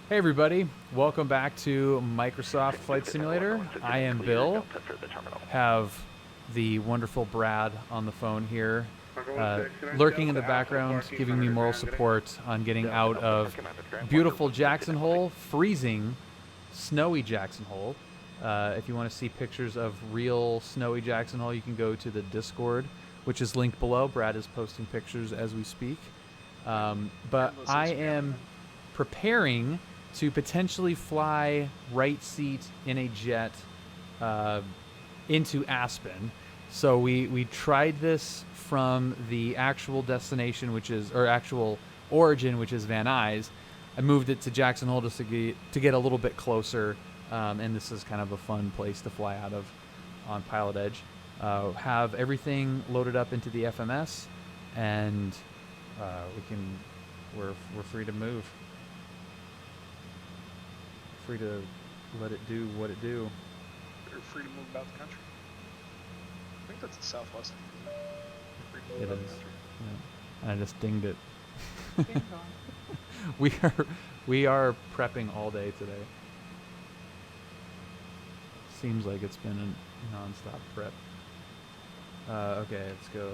Hey everybody, welcome back to Microsoft Flight Simulator. I am Bill, have the wonderful Brad on the phone here, lurking in the background, giving me moral support on getting out of beautiful Jackson Hole, freezing, snowy Jackson Hole. If you want to see pictures of real snowy Jackson Hole, you can go to the Discord, which is linked below. Brad is posting pictures as we speak. But I am preparing to potentially fly right seat in a jet into Aspen. So we tried this from the actual destination, which is, or actual origin, which is Van Nuys. I moved it to Jackson Hole just to get a little bit closer, and this is kind of a fun place to fly out of on PilotEdge. Have everything loaded up into the FMS, and we're free to move. Free to let it do what it do. You're free to move about the country. I think that's the Southwest. It is. Yeah. I just dinged it. we are prepping all day today. Seems like it's been a non-stop prep. Okay, let's go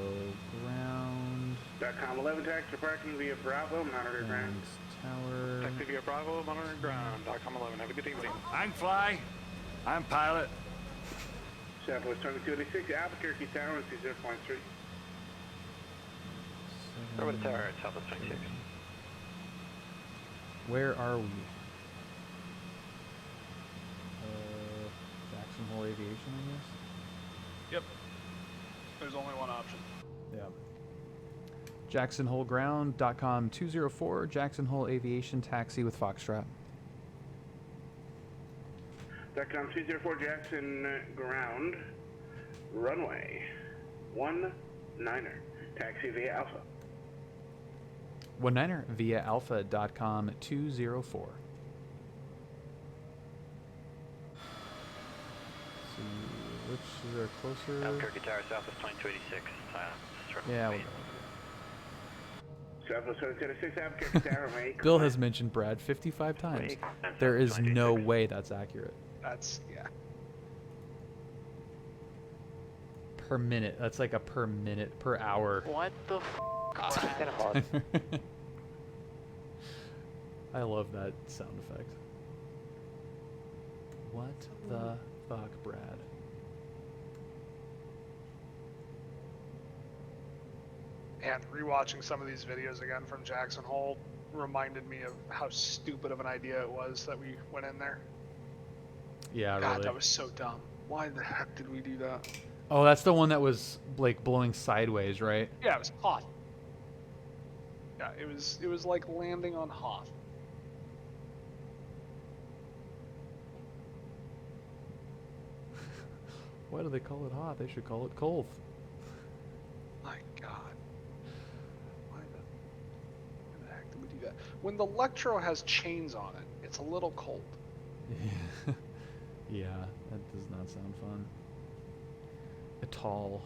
ground. .com 11 taxi parking via Bravo, monitor ground. Tower. Taxi via Bravo, monitor ground. .com 11. Have a good evening. I'm Fly. I'm Pilot. Southwest 2286, Albuquerque Tower, 0.3. Over the tower, Southwest 26. Where are we? Jackson Hole Aviation, I guess? Yep. There's only one option. Yeah. JacksonHoleGround.com 204, Jackson Hole Aviation Taxi with Foxtrot. .com 204, Jackson Ground, runway 19er, taxi via Alpha. 19er via Alpha.com 204. See which is our closer. Albuquerque Tower, Southwest 2286. Yeah, we'll go. Southwest 2286, Albuquerque Tower, runway. Bill has mentioned Brad 55 times. There is no way that's accurate. That's, yeah. Per minute. That's like a per minute, per hour. What the f***? I love that sound effect. What the fuck, Brad? And rewatching some of these videos again from Jackson Hole reminded me of how stupid of an idea it was that we went in there. Yeah, God, really. that was so dumb. Why the heck did we do that? Oh, that's the one that was like blowing sideways, right? Yeah, it was hot. Yeah, it was like landing on Hoth. Why do they call it hot? They should call it cold. My God. Why the heck did we do that? When the Electro has chains on it, it's a little cold. Yeah, that does not sound fun at all.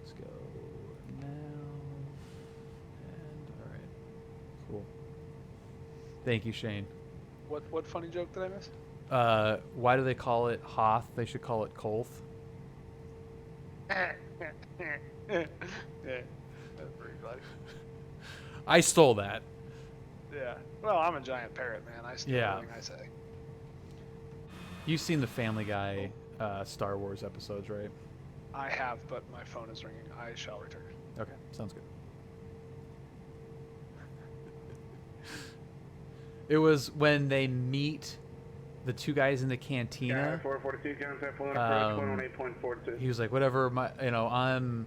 Let's go now. And all right, cool. Thank you, Shane. What funny joke did I miss? Why do they call it Hoth? They should call it Kolth. Yeah, that's pretty funny. I stole that. Yeah. Well, I'm a giant parrot, man. I steal everything I say. You've seen the Family Guy Star Wars episodes, right? I have, but my phone is ringing. I shall return. Okay, sounds good. It was when they meet the two guys in the cantina. 442, contact full approach, 118.42. He was like, whatever I'm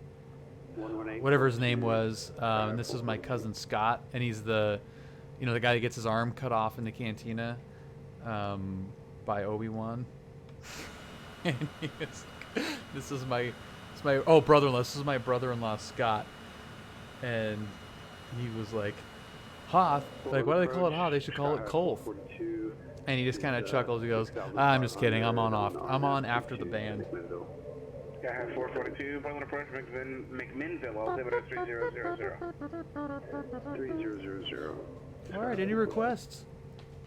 whatever his name was, and this is my cousin Scott, and he's the the guy that gets his arm cut off in the cantina by Obi-Wan. And he was like, this is my brother-in-law. This is my brother-in-law Scott, and he was like, Hoth, like, why do they call it Hoth? They should call it Kolth. And he just kind of chuckles. He goes, I'm just kidding. I'm on after the band. Sky 442, pilot approach, McMinnville, altimeter 3000. 3000. All right, any requests?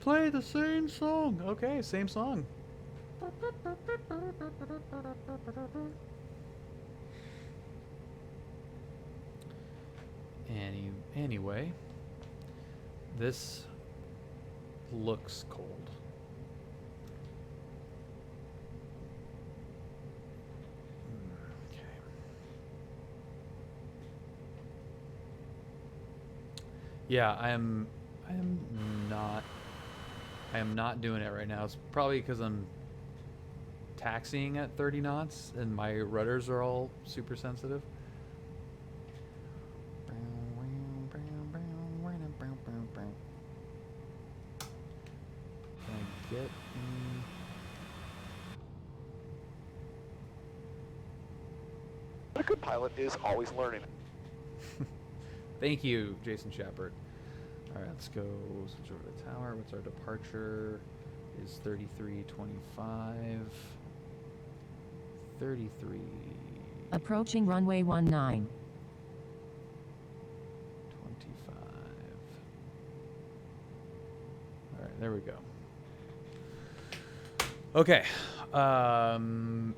Play the same song. Okay, same song. Anyway, this looks cold. Okay. Yeah, I am not doing it right now. It's probably because I'm taxiing at 30 knots and my rudders are all super sensitive. Can I get in? A good pilot is always learning. Thank you, Jason Shepard. All right, let's go switch over to the tower. What's our departure? Is 3325. 33. Approaching runway 19. 25. All right, there we go. Okay.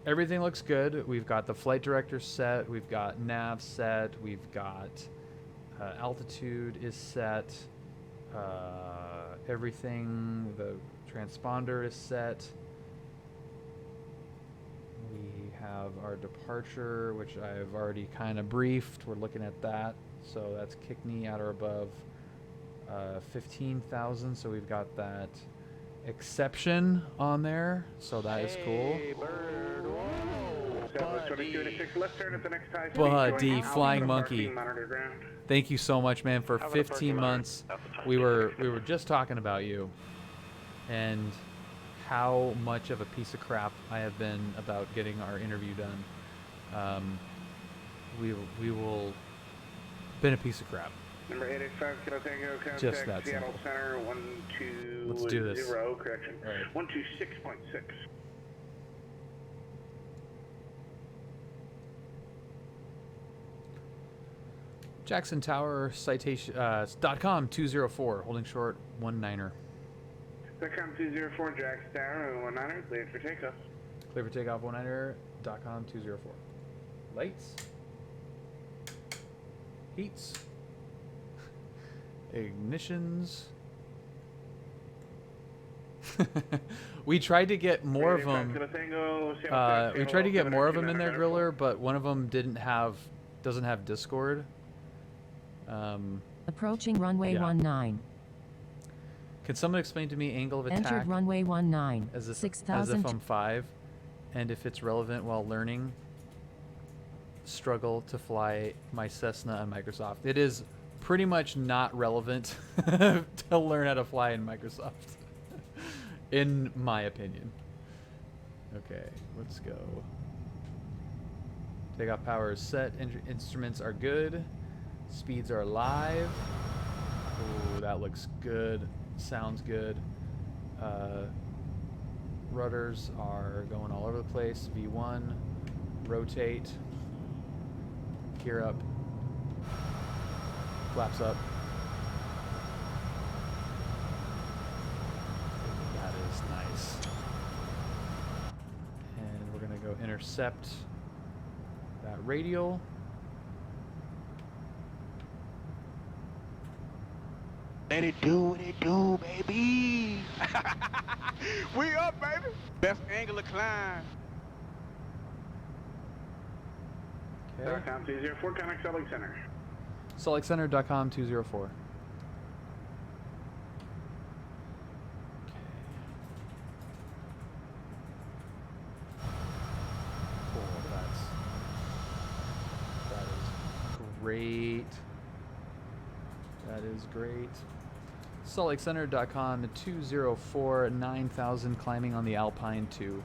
Everything looks good. We've got the flight director set. We've got nav set. We've got altitude is set. Everything, the transponder is set. We have our departure, which I've already kind of briefed. We're looking at that. So that's Kickney at or above 15,000. So we've got that exception on there. So that is cool. Buddy, Flying Monkey. Thank you so much, man, for 15 months. We were just talking about you and how much of a piece of crap I have been about getting our interview done. We will been a piece of crap. Number 885, Kilo Tango, contact Just that Seattle simple. Center, 120, Let's do this. correction, Right. 126.6. Jackson Tower citation .com 204 holding short 19er. .com 204, Jax Tower, 19er, cleared for takeoff. Clear for takeoff 19er. .com 204. Lights. Heats. Ignitions. We tried to get more of them. We tried to get more of them in their griller, but one of them doesn't have Discord. Approaching runway Yeah. 19. Can someone explain to me angle of attack Entered runway 19. as if 6,000. I'm 5, and if it's relevant while learning? Struggle to fly my Cessna on Microsoft. It is pretty much not relevant to learn how to fly in Microsoft, in my opinion. Okay, let's go. Takeoff power is set. Instruments are good. Speeds are live. Ooh, that looks good. Sounds good. Rudders are going all over the place. V1. Rotate. Gear up. Flaps up. That is nice. And we're going to go intercept that radial. Let it do what it do, baby. We up, baby. Best angle of climb. Okay. .com 204, contact Salt Lake Center. SaltLakeCenter.com 204. Okay. Cool, that is great. That is great. SaltLakeCenter.com 204, 9,000 climbing on the Alpine 2.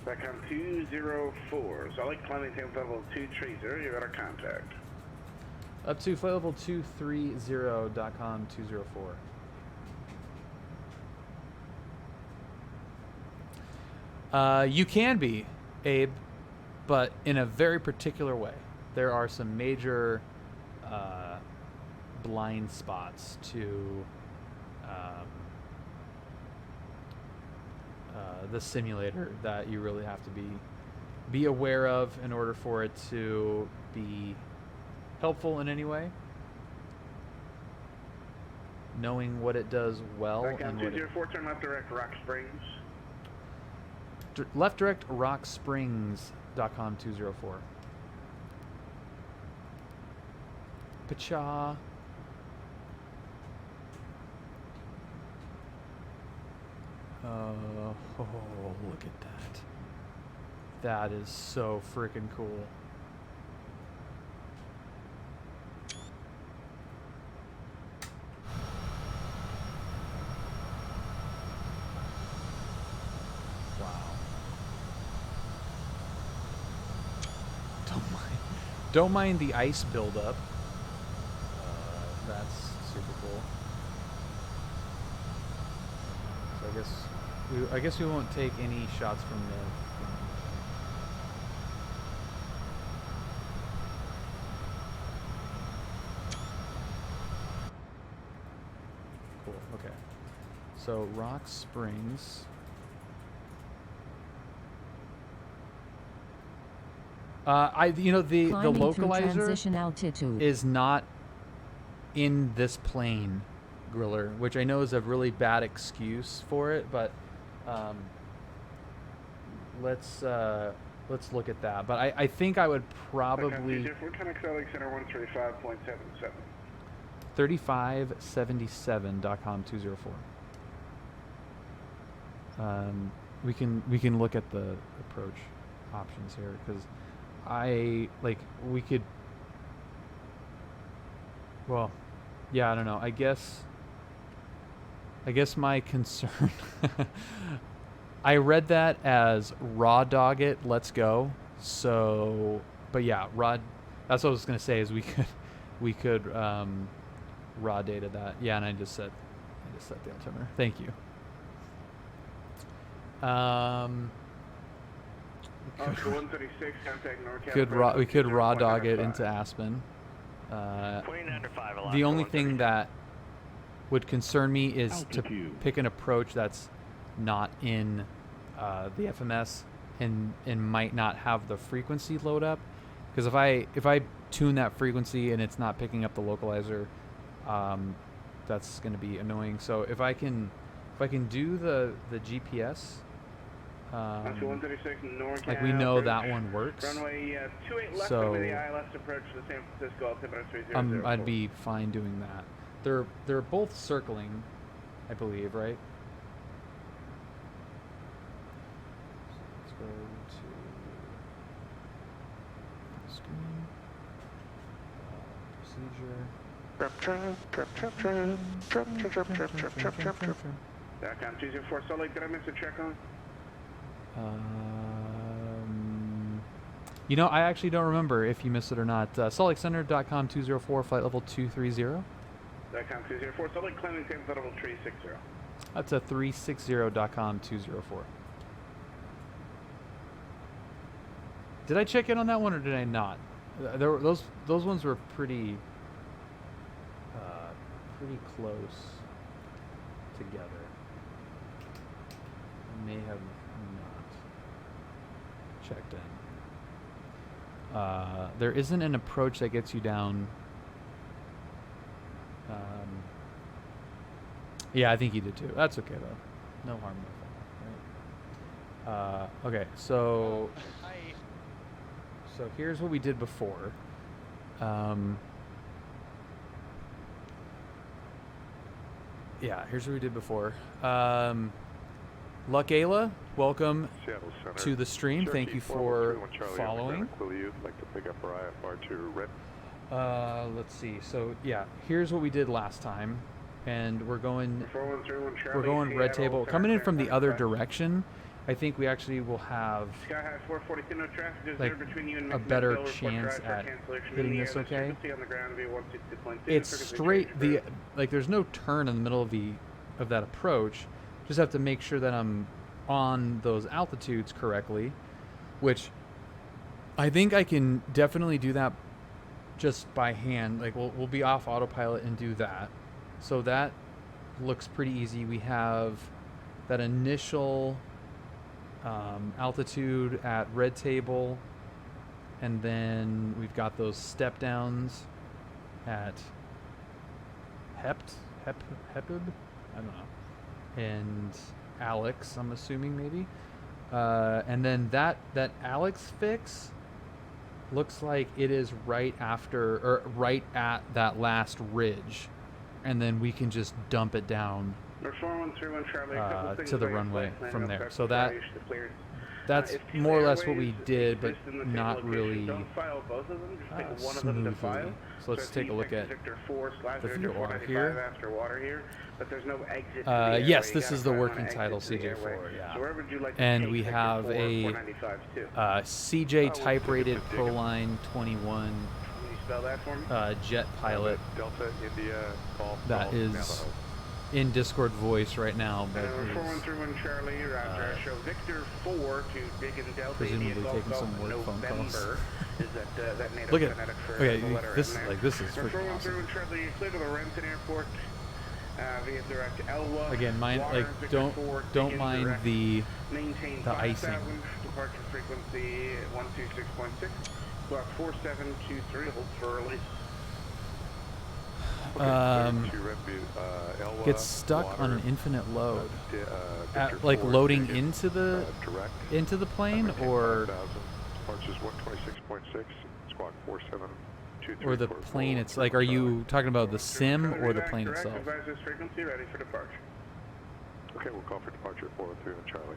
.com 204, Salt Lake climbing tank level 230, you got our contact. Up to flight level 230.com 204. You can be, Abe, but in a very particular way. There are some major blind spots to the simulator that you really have to be aware of in order for it to be helpful in any way. Knowing what it does well and what it, 204, turn left direct Rock Springs. left direct rocksprings.com 204. Pacha. Oh, look at that. That is so freaking cool. Wow. Don't mind the ice buildup. That's super cool. So I guess we won't take any shots from the. Cool. Okay. So Rock Springs. The localizer transition altitude is not in this plane, Griller, which I know is a really bad excuse for it, but let's look at that. But I think I would probably 3577.com 204. We can look at the approach options here because we could. Well, yeah, I don't know. I guess my concern. I read that as raw dog it, let's go. So, but yeah, that's what I was gonna say is we could raw data that. Yeah, and I just set the altimeter. Thank you. We could raw dog it into Aspen. The only thing that would concern me is to pick an approach that's not in the FMS and might not have the frequency load up, because if I tune that frequency and it's not picking up the localizer, that's going to be annoying. So if I can do the GPS. Like we know that one works, so I'd be fine doing that. They're both circling, I believe, right? Let's go to procedure. DACOM 204, Salt Lake, did I miss a check on? I actually don't remember if you missed it or not. SaltLakeCenter.com 204, flight level 230. DACOM 204, Salt Lake, climbing flight level 360. That's a 360.com 204. Did I check in on that one or did I not? Those ones were pretty close together. I may have not checked in. There isn't an approach that gets you down. Yeah, I think you did too. That's okay though. No harm, no foul. Right? Okay, so here's what we did before. Here's what we did before. Luckayla, welcome to the stream. Thank you for following. Let's see. So here's what we did last time, and we're going red table. Coming in from the other direction, I think we actually will have a better chance at hitting this. Okay. It's straight. There's no turn in the middle of that approach. Just have to make sure that I'm on those altitudes correctly, which I think I can definitely do that just by hand. Like we'll be off autopilot and do that. So that looks pretty easy. We have that initial altitude at Red Table, and then we've got those step downs at Hepid? I don't know. And Alex, I'm assuming maybe. And then that Alex fix looks like it is right after or right at that last ridge, and then we can just dump it down to the runway from there. So that's more or less what we did, but not really smoothly. So let's take a look at the VOR here. Yes, this is the working title, CJ4, yeah. And we have a CJ type-rated Proline 21 jet pilot that is in Discord voice right now, but presumably taking some work phone calls. Look at this is freaking awesome. Again, don't mind the icing. Departure frequency 126.6. Squawk 4723. Hold for release. Gets stuck on an infinite load. At, like loading into the plane, or the plane. It's like, are you talking about the sim or the plane itself? Frequency ready for departure. Okay, we'll call for departure 403 on Charlie.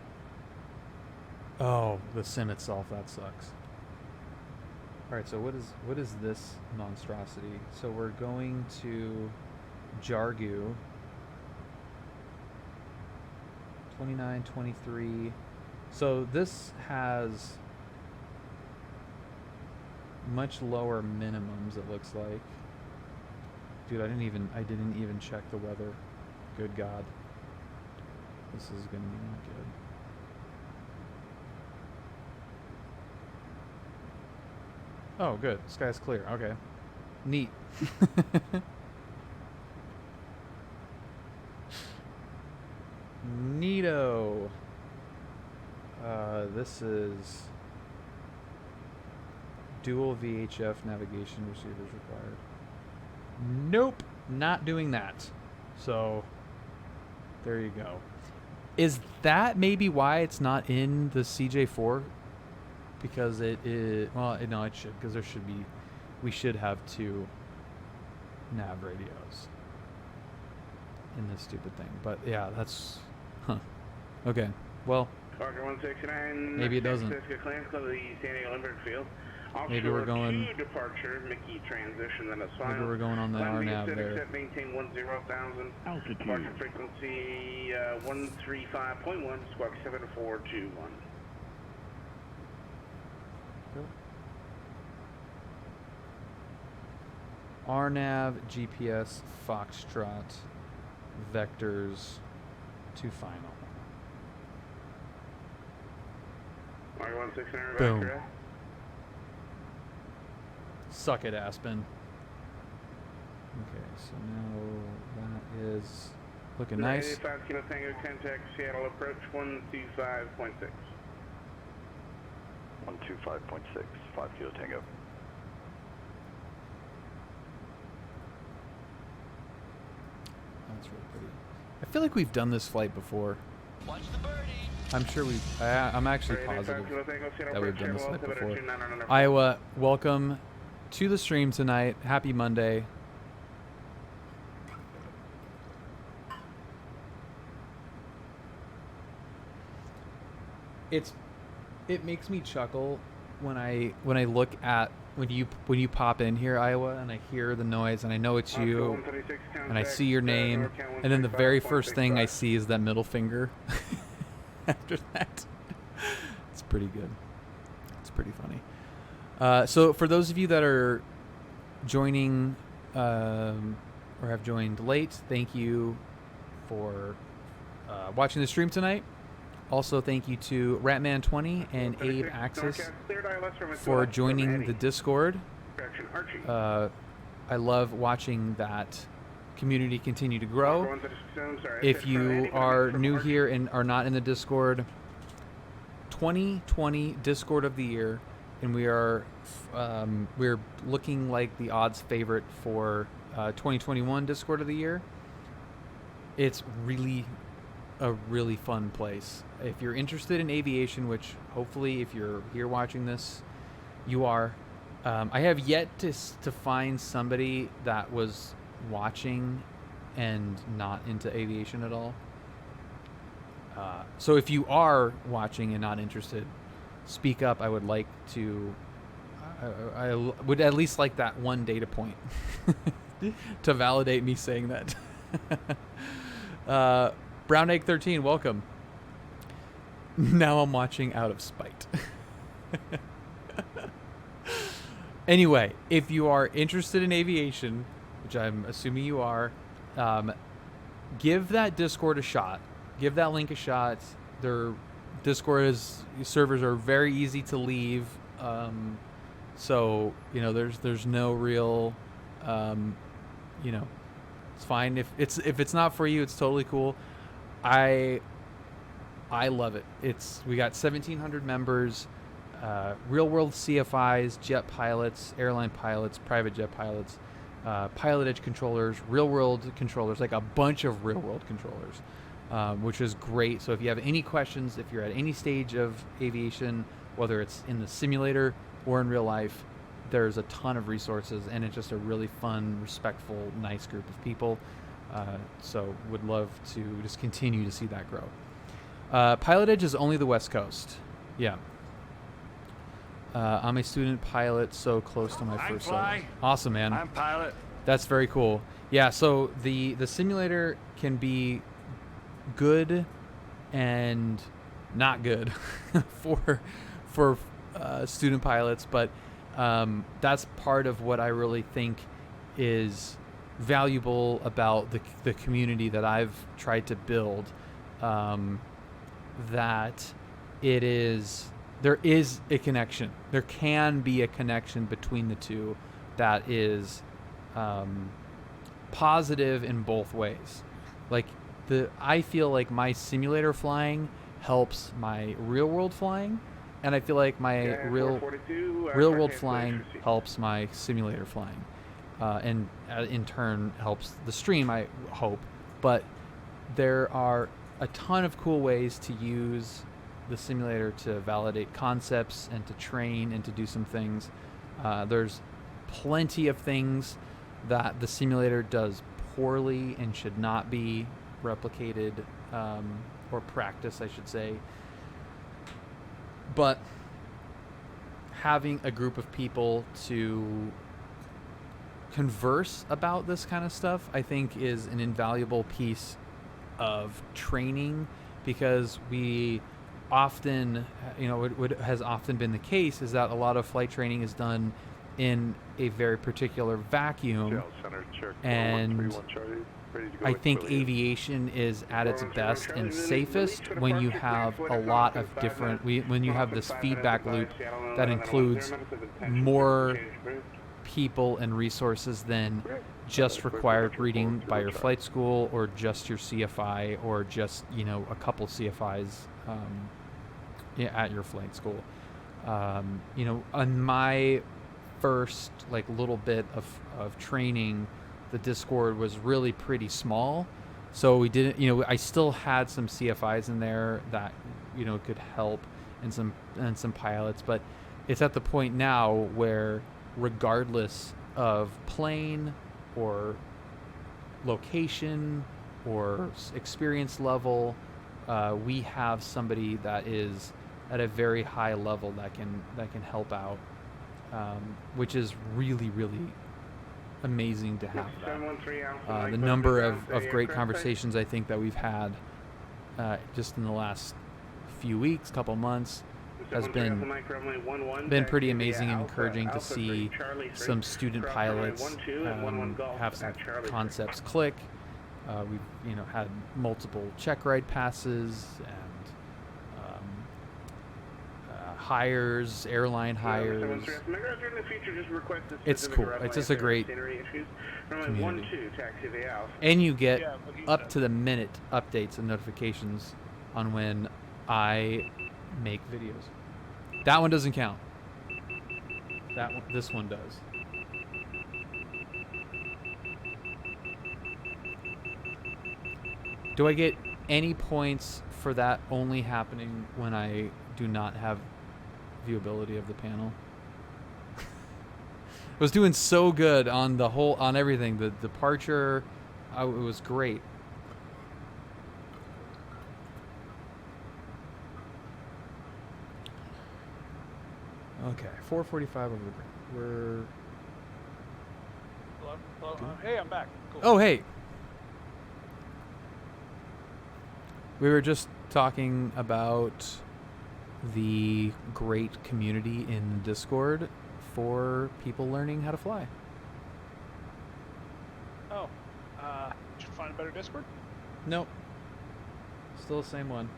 Oh, the sim itself, that sucks. Alright, so what is this monstrosity? So we're going to Jargu. 29, 23. So this has much lower minimums, it looks like. Dude, I didn't even check the weather. Good God. This is gonna be not good. Oh, good. Sky's clear. Okay. Neat. Neato. This is dual VHF navigation receivers required. Nope, not doing that. So there you go. Is that maybe why it's not in the CJ4? Because it is, well, no, it should, because we should have 2 nav radios in this stupid thing. But yeah, that's, okay, well, maybe it doesn't. Maybe we're going, maybe we're going on the RNAV there. Maintain 10,000. Departure frequency 135.1, squawk 7421. RNAV, GPS, Foxtrot, vectors to final. Boom. Suck it, Aspen. Okay, so now that is looking nice. 5 Kilo Tango, contact Seattle approach 125.6. 125.6, 5 Kilo Tango. That's really pretty. I feel like we've done this flight before. Watch the birdie. I'm sure we've. I'm actually positive that we've done this flight before. Iowa, welcome to the stream tonight. Happy Monday. It makes me chuckle when I look at when you pop in here, Iowa, and I hear the noise and I know it's you and I see your name, and then the very first thing I see is that middle finger after that. It's pretty good. It's pretty funny. So for those of you that are joining or have joined late, thank you for watching the stream tonight. Also, thank you to Ratman20 and Abe Axis for joining the Discord. I love watching that community continue to grow. If you are new here and are not in the Discord, 2020 Discord of the Year, and we're looking like the odds favorite for 2021 Discord of the Year. It's really a really fun place. If you're interested in aviation, which hopefully if you're here watching this, you are. I have yet to find somebody that was watching and not into aviation at all. So if you are watching and not interested, speak up. I would like to. I would at least like that one data point to validate me saying that. Brown Egg 13, welcome. Now I'm watching out of spite. Anyway, if you are interested in aviation, which I'm assuming you are, give that Discord a shot. Give that link a shot. Their Discord servers are very easy to leave, so there's no real, it's fine if it's not for you. It's totally cool. I love it. We got 1,700 members. Real world CFIs, jet pilots, airline pilots, private jet pilots, PilotEdge controllers, real world controllers, like a bunch of real world controllers, which is great. So if you have any questions, if you're at any stage of aviation, whether it's in the simulator or in real life, there's a ton of resources, and it's just a really fun, respectful, nice group of people. So would love to just continue to see that grow. PilotEdge is only the West Coast. Yeah. I'm a student pilot, so close to my first solo. Awesome, man. I'm pilot. That's very cool. Yeah, so the simulator can be good and not good for student pilots, but that's part of what I really think is valuable about the community that I've tried to build. That there is a connection. There can be a connection between the two that is positive in both ways. Like I feel like my simulator flying helps my real world flying, and I feel like my real world flying helps my simulator flying, and in turn helps the stream, I hope. But there are a ton of cool ways to use the simulator to validate concepts and to train and to do some things. There's plenty of things that the simulator does poorly and should not be replicated or practiced, I should say. But having a group of people to converse about this kind of stuff, I think, is an invaluable piece of training, because we often, what has often been the case is that a lot of flight training is done in a very particular vacuum, and I think aviation is at its best and safest when you have a lot of different, when you have this feedback loop that includes more people and resources than just required reading by your flight school, or just your CFI, or just a couple CFIs at your flight school. On my first little bit of training, the Discord was really pretty small, so we didn't, I still had some CFIs in there that could help, and some pilots, but it's at the point now where, regardless of plane or location or experience level, we have somebody that is at a very high level that can help out, which is really, really amazing to have that. The number of great conversations I think that we've had just in the last few weeks, couple months, has been pretty amazing and encouraging to see some student pilots have some concepts click. We've had multiple check ride passes and hires, airline hires. It's cool. It's just a great community. And you get up to the minute updates and notifications on when I make videos. That one doesn't count. That one, this one does. Do I get any points for that only happening when I do not have viewability of the panel? I was doing so good on the whole, on everything. The departure, it was great. Okay, 4:45 over the break. We're. Hello? Hello? Hey, I'm back. Cool. Oh, hey. We were just talking about the great community in Discord for people learning how to fly. Oh. Did you find a better Discord? Nope. Still the same one.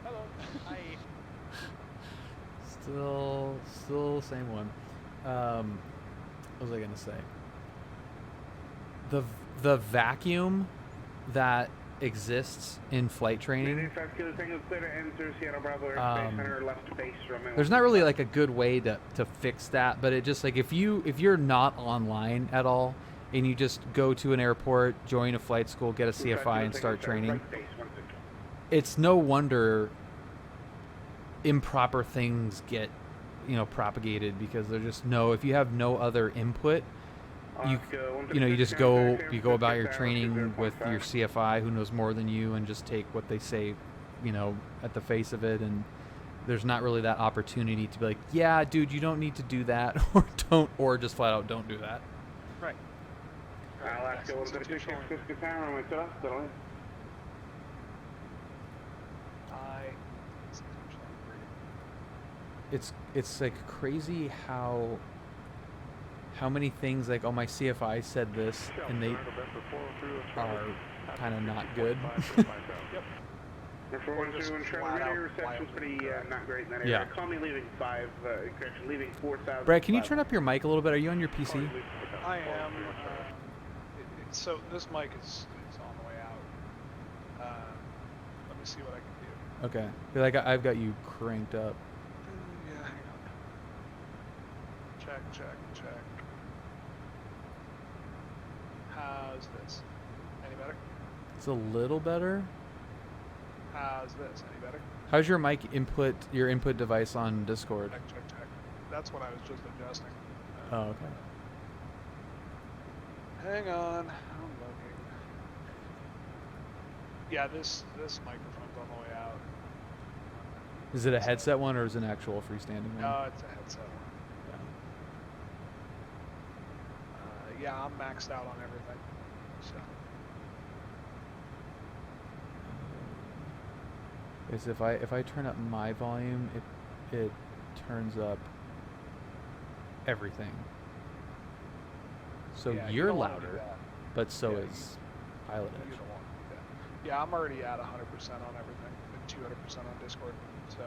Hello. Hi. Still the same one. What was I gonna say? The vacuum that exists in flight training. There's not really like a good way to fix that, but it just like if you're not online at all and you just go to an airport, join a flight school, get a CFI and start training, it's no wonder improper things get propagated, because there's just if you have no other input, you just go about your training with your CFI who knows more than you and just take what they say at the face of it, and there's not really that opportunity to be like, yeah dude, you don't need to do that, or just flat out don't do that. Right. It's like crazy how many things, like, oh, my CFI said this and they are kind of not good. Yeah. Call me leaving 5, correction, leaving 4,000. Brad, can you turn up your mic a little bit? Are you on your PC? I am. So this mic is on the way out. Let me see what I can do. Okay. Like I've got you cranked up. Yeah, hang on. Check. How's this? Any better? It's a little better. How's this? Any better? How's your mic input, your input device on Discord? Check. That's what I was just adjusting. Oh, okay. Hang on. I'm looking. Yeah, this microphone's on the way out. Is it a headset one or is it an actual freestanding one? No, it's a headset one. Yeah, I'm maxed out on everything. So. Is if I turn up my volume, it turns up everything. So Yeah, you're don't wanna do louder, that. but so Yeah, is You PilotEdge. don't want to do that. Yeah, I'm already at 100% on everything, and 200% on Discord. So. I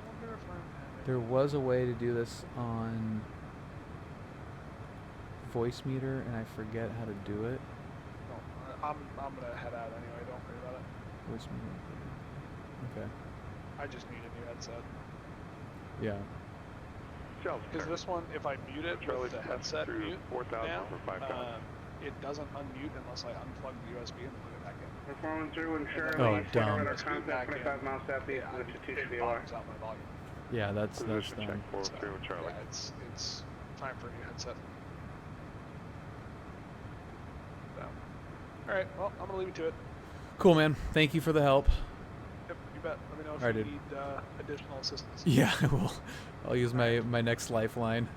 wonder if I'm having... There was a way to do this on voice meter, and I forget how to do it. No, I'm gonna head out anyway. Don't worry about it. Voice meter. Okay. I just need a new headset. Yeah. Because this one, if I mute it with the headset mute now, it doesn't unmute unless I unplug the USB and plug it back in. We're flowing through and Oh, Charlie, dumb. our contact 25 miles southeast of the It Chatuchby. bottoms out my volume. Yeah, that's dumb. So, yeah, it's time for a new headset. So, all right. Well, I'm gonna leave you to it. Cool, man. Thank you for the help. Yep, you bet. Let me know if All right, you dude. need additional assistance. Yeah, I will. I'll use my next lifeline.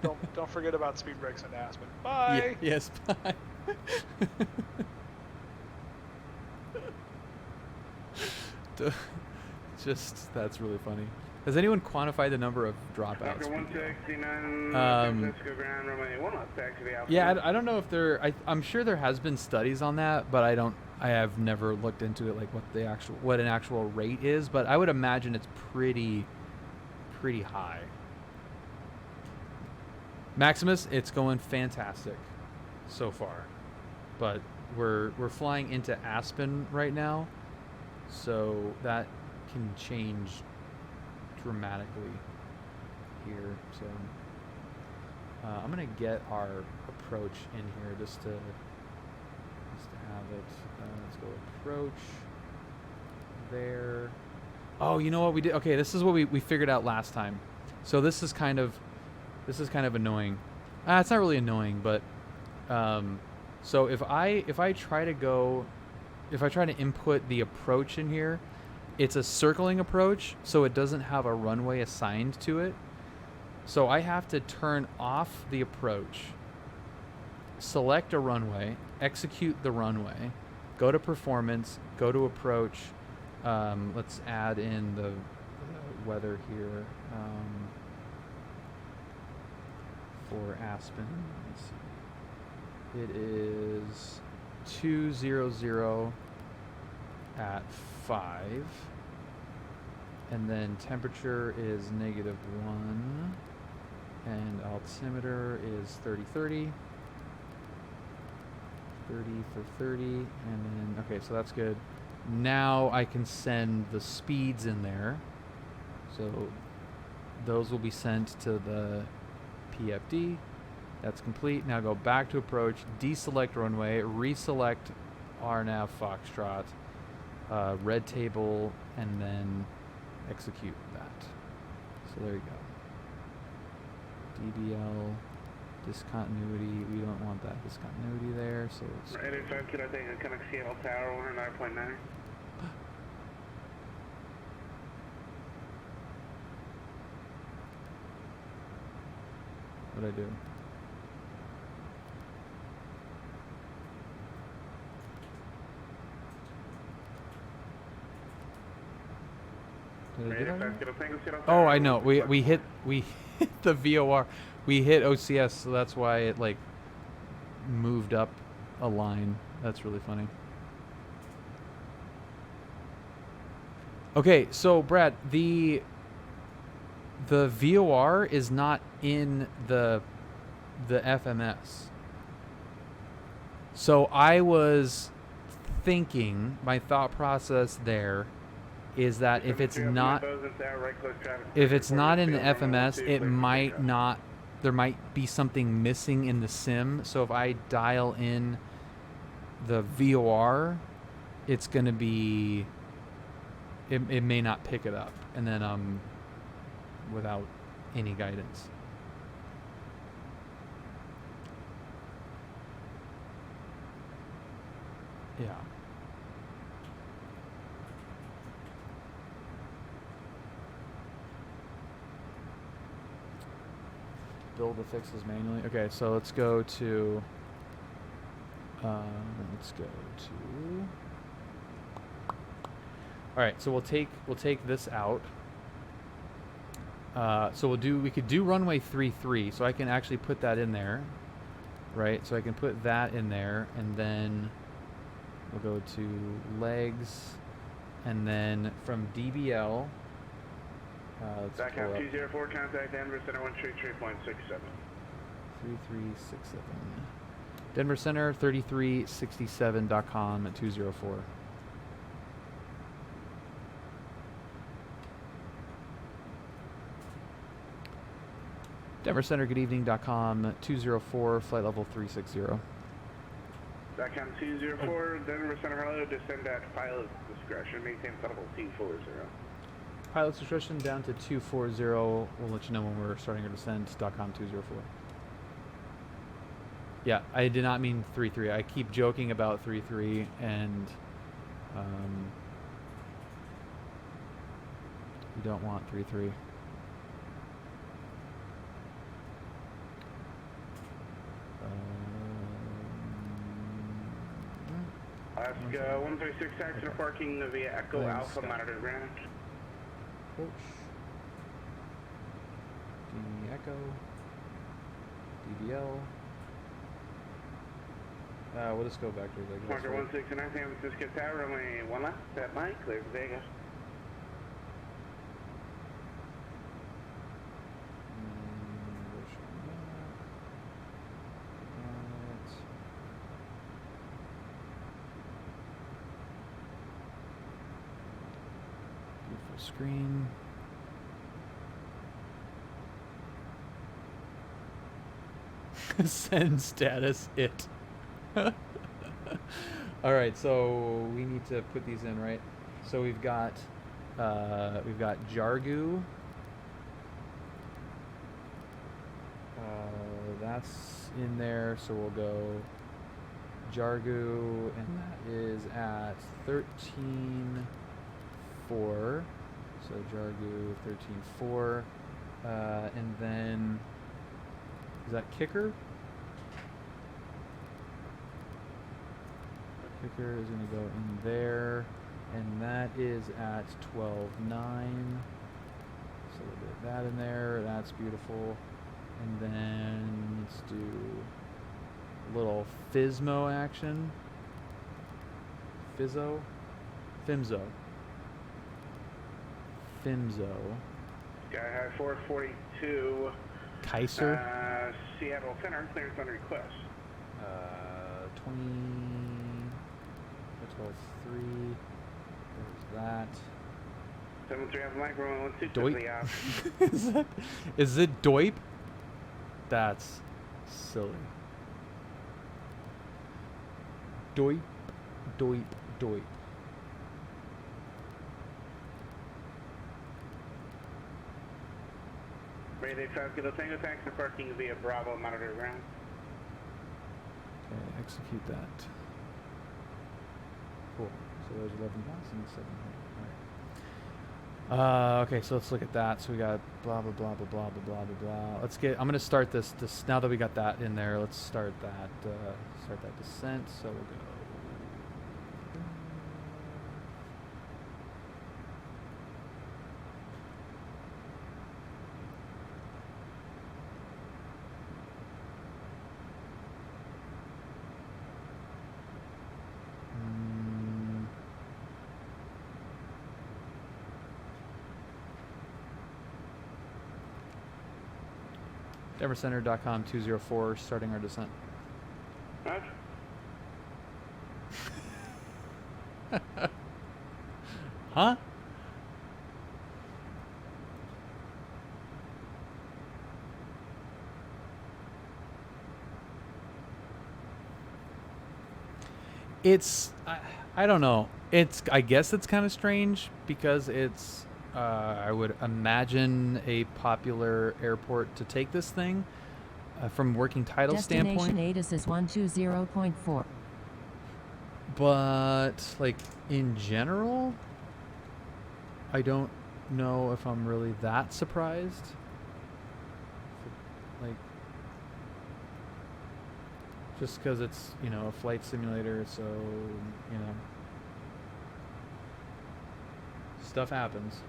Don't forget about speed brakes into Aspen. Bye. Yeah, yes, bye. Just, that's really funny. Has anyone quantified the number of dropouts? After 169, Francisco Grand Romania 1 taxi Alpha. Yeah, I don't know if there. I'm sure there has been studies on that, but I have never looked into it, like what an actual rate is. But I would imagine it's pretty high. Maximus, it's going fantastic so far, but we're flying into Aspen right now, so that can change dramatically here. So I'm gonna get our approach in here just to have it. Let's go approach there. Oh, you know what we did? Okay, this is what we figured out last time. So this is kind of annoying. It's not really annoying, but so if I try to input the approach in here, it's a circling approach, so it doesn't have a runway assigned to it. So I have to turn off the approach, select a runway, execute the runway, go to performance, go to approach. Let's add in the weather here for Aspen. Let's see. It is 200 at 5, and then temperature is -1, and altimeter is 30. 30 for 30, and then okay, so that's good. Now I can send the speeds in there, so those will be sent to the PFD. That's complete. Now go back to approach, deselect runway, reselect RNAV Foxtrot, red table, and then execute that. So there you go. DBL discontinuity. We don't want that discontinuity there, so let's. Anytime, could I take a connect Seattle Tower 109.9? What'd I do? Did I do that? Oh, I know. We hit the VOR. We hit OCS, so that's why it like moved up a line. That's really funny. Okay, so Brad, the VOR is not in the FMS. So I was thinking, my thought process there is that if it's not in the FMS, it might not. There might be something missing in the sim. So if I dial in the VOR, it's going to be. It may not pick it up, and then without any guidance. Yeah. Build the fixes manually. Okay, so let's go to. All right, so we'll take this out. So we could do runway 33, so I can actually put that in there, right? So I can put that in there, and then we'll go to legs, and then from DBL. Back out 204, contact Denver Center 133.67. 3367. Denver Center 3367.com at 204. Denver Center, good evening.com, 204, flight level 360. Back on 204, Denver Center, hello, descend at pilot discretion, maintain flight level 240. Pilot's discretion down to 240. We'll let you know when we're starting our descent.com 204. Yeah, I did not mean 33. I keep joking about 33, and we don't want 33. Ask 136 taxi parking via Echo Alpha monitored ground. Approach. D Echo. DBL. We'll just go back to the Marker 169, San Francisco Tower, only one left, that mic, clear for Vegas. screen. Send status it. All right, so we need to put these in, right? So we've got Jargu. That's in there, so we'll go Jargu, and that is at 13.4. So Jargu 13.4, and then is that Kicker? Kicker is going to go in there, and that is at 12.9. So we'll get that in there. That's beautiful. And then let's do a little Fizmo action. Fimzo. Sky High 442. Kaiser. Seattle Center, clearance on request. 12.3. There's that. 73 on micro 112 to Doip. the option. is it Doip? That's silly. Doip. Brady 5 Kilo Tango taxi parking via Bravo monitor ground. Okay, execute that. Cool. So there's 11,700. All right. Okay, so let's look at that. So we got blah blah blah blah blah blah blah blah blah. Let's get. I'm gonna start this. Now that we got that in there, let's start that. Start that descent. So we'll go. DenverCenter.com 204, starting our descent. Roger. Huh? It's I don't know. I guess it's kind of strange because it's I would imagine a popular airport to take this thing from working title standpoint. Destination ATC is 120.4. But like in general, I don't know if I'm really that surprised. Like just because it's, you know, a flight simulator, so, you know, stuff happens.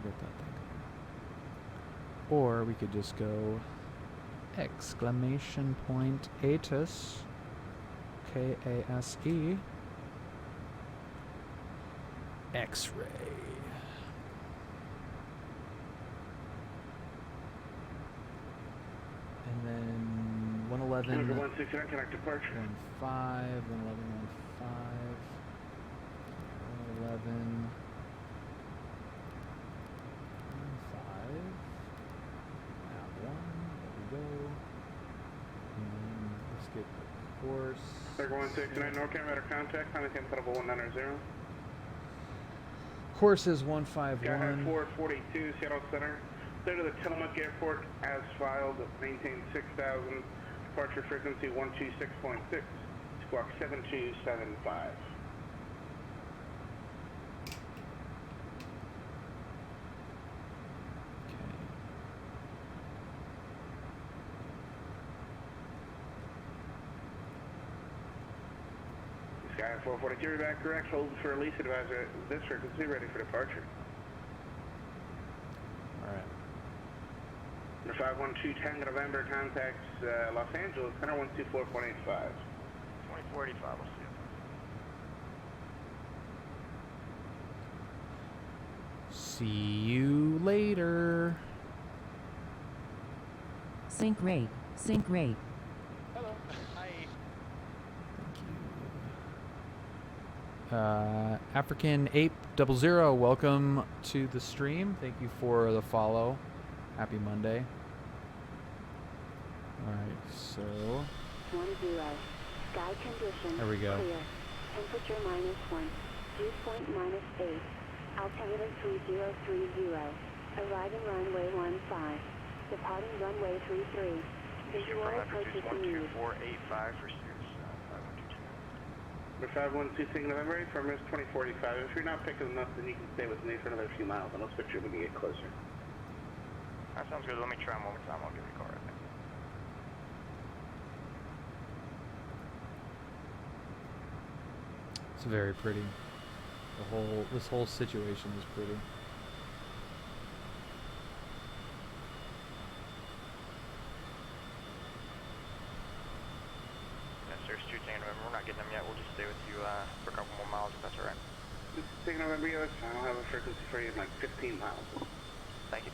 Get that thing. Or we could just go exclamation point ATIS, KASE, X-ray. And then 111, 169, connect departure. 15, 111, 111. 1, there we go. And let's get the course. Circle 169, NorCam radar contact, Honda 10 Credible 190. Course is Sky 151. 442, Seattle Center. Clear to the Tillamook Airport as filed. Maintain 6,000. Departure frequency 126.6. Squawk 7275. Sky 442, back correct. Hold for release. Advisor this frequency ready for departure. Alright. Number 51210 November contacts Los Angeles Center 124.85. 2045, we'll see you. See you later. Sync rate Sync rate. Hello. Hi. African Ape 00, welcome to the stream. Thank you for the follow. Happy Monday. Alright, so 10. Sky conditions. there we go. Clear. Temperature -1. Dew point -8. Altimeter 3030. Arriving runway 15. Departing runway 33. Visual approaches immediate. 12485 for Sears 5122. Number 512 taking November 8 from 2045. If you're not picking enough, then you can stay with me for another few miles, and I'll switch you when you get closer. That sounds good. Let me try one more time. I'll give you a call right back. It's very pretty. This whole situation is pretty. Yes, sir. Stu taking November. We're not getting them yet. We'll just stay with you for a couple more miles if that's alright. Taking November, yeah, that's fine. I'll have a frequency for you in like 15 miles. Thank you.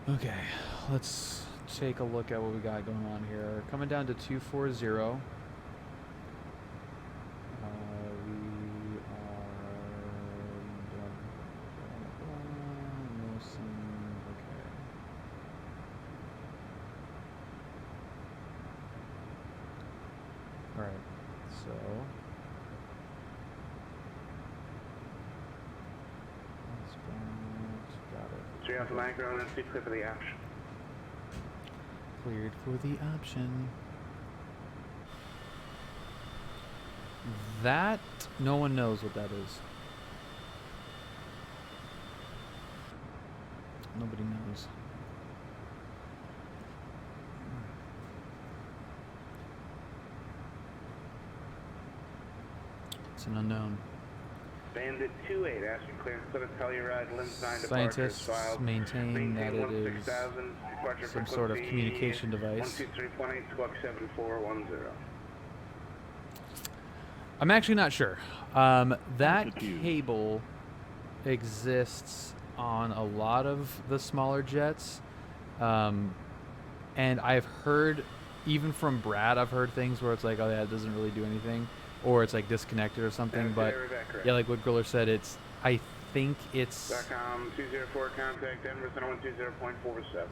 Okay, let's take a look at what we got going on here. Coming down to 240. We are missing. Okay. All right, so. Got it. 3 Alpha Micro, and then clear for the option. Cleared for the option. That, no one knows what that is. Nobody knows. It's an unknown. Bandit 28, Aspen clearance, set a Telluride, Lens 9 Scientists departures filed. maintain that it is 16,000, departure some sort of frequency communication device. 123.8, squawk 7410. I'm actually not sure. That cable exists on a lot of the smaller jets. And I've heard, even from Brad, I've heard things where it's like, oh yeah, it doesn't really do anything. Or it's like disconnected or something. But yeah, like what Griller said, I think it's .com 204 contact Denver Center 120.47.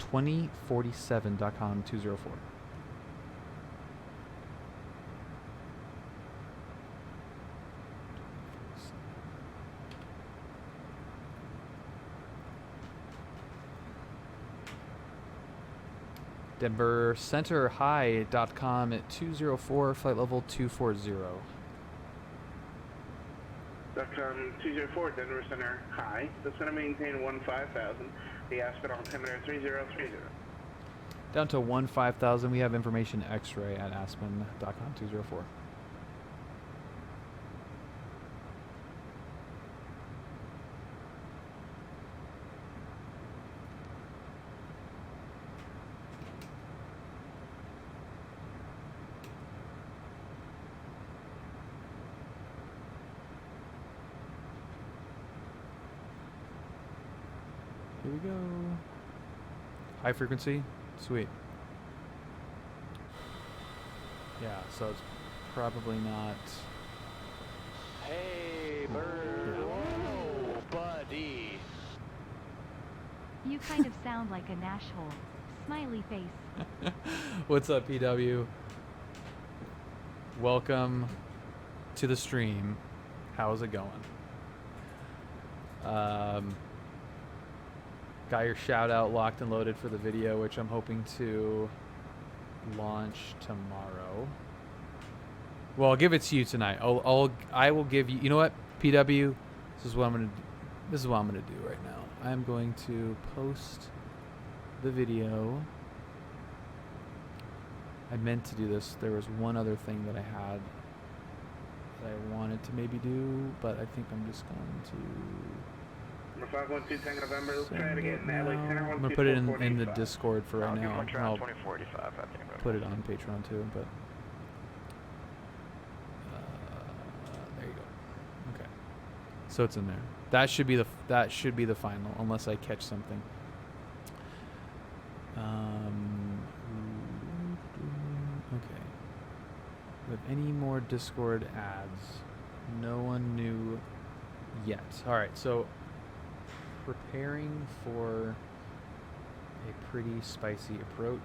2047.com 204. Denver Center High.com at 204, flight level 240. .com 204 Denver Center High. That's going to maintain 15,000. The Aspen altimeter 3030. Down to 15,000. We have information X-ray at Aspen.com 204. Here we go. High frequency. Sweet. Yeah, so it's probably not. Hey, bird. Whoa, buddy. You kind of sound like a Nashville. Smiley face. What's up, PW? Welcome to the stream. How's it going? Got your shout out locked and loaded for the video, which I'm hoping to launch tomorrow. Well, I'll give it to you tonight. I will give you. You know what, PW? This is what I'm gonna do right now. I'm going to post the video. I meant to do this. There was one other thing that I had that I wanted to maybe do, but I think I'm just going to. Number 512 Tango November. Let's try it again. Natalie Center I'm gonna put it in the Discord for right I'll give now. one try on I'll 2045. I think put it on Patreon too, but So it's in there. That should be the final, unless I catch something. Okay. Do we have any more Discord ads? No one knew yet. All right, so preparing for a pretty spicy approach.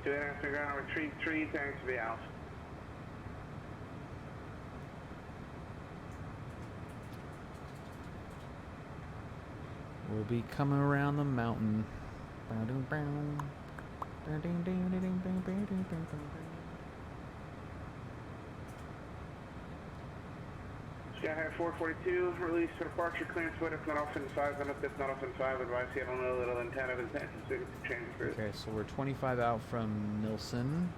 To an Aspen ground, retreat 3, thanks to the house. We'll be coming around the mountain. Sky 442, release for departure, clearance wood, if not off in 5 minutes, if not off in 5, advise Seattle no little than 10 of intention, so you can change cruise. Okay, so we're 25 out from Nilsson.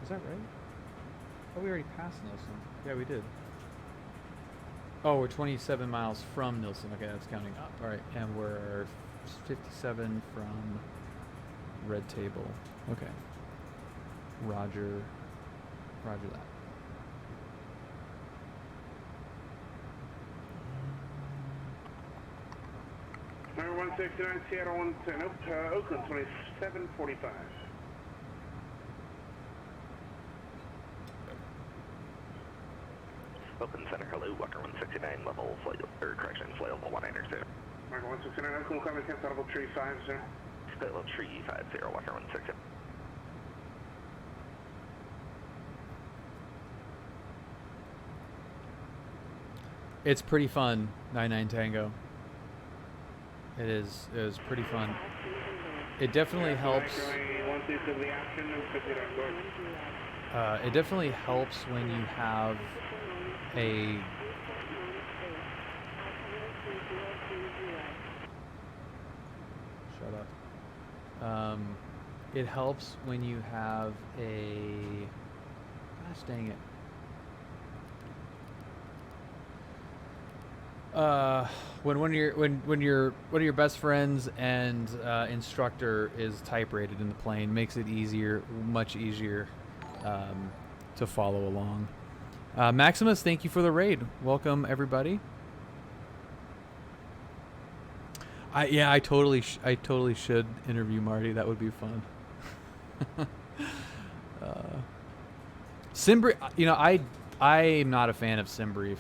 Is that right? Oh, we already passed Nilsson. Yeah, we did. Oh, we're 27 miles from Nilsson. Okay, that's counting up. All right, and we're 57 from Red Table. Okay. Roger. Roger that. Number 169, Seattle 110, Oakland 2745. Oakland Center, hello, Walker 169, level flight, or correction, flight level 192. Walker 169, Oakland, coming 10, level tree 5, sir. Flight level tree 50, Walker 169. It's pretty fun, 99 Tango. It is pretty fun. It definitely helps. It definitely helps when you have a shut up. It helps when you have a gosh dang it. When one of your best friends and instructor is type rated in the plane, makes it easier, much easier to follow along. Maximus, thank you for the raid. Welcome everybody. I totally should interview Marty. That would be fun. Simbrief, you know, I'm not a fan of Simbrief.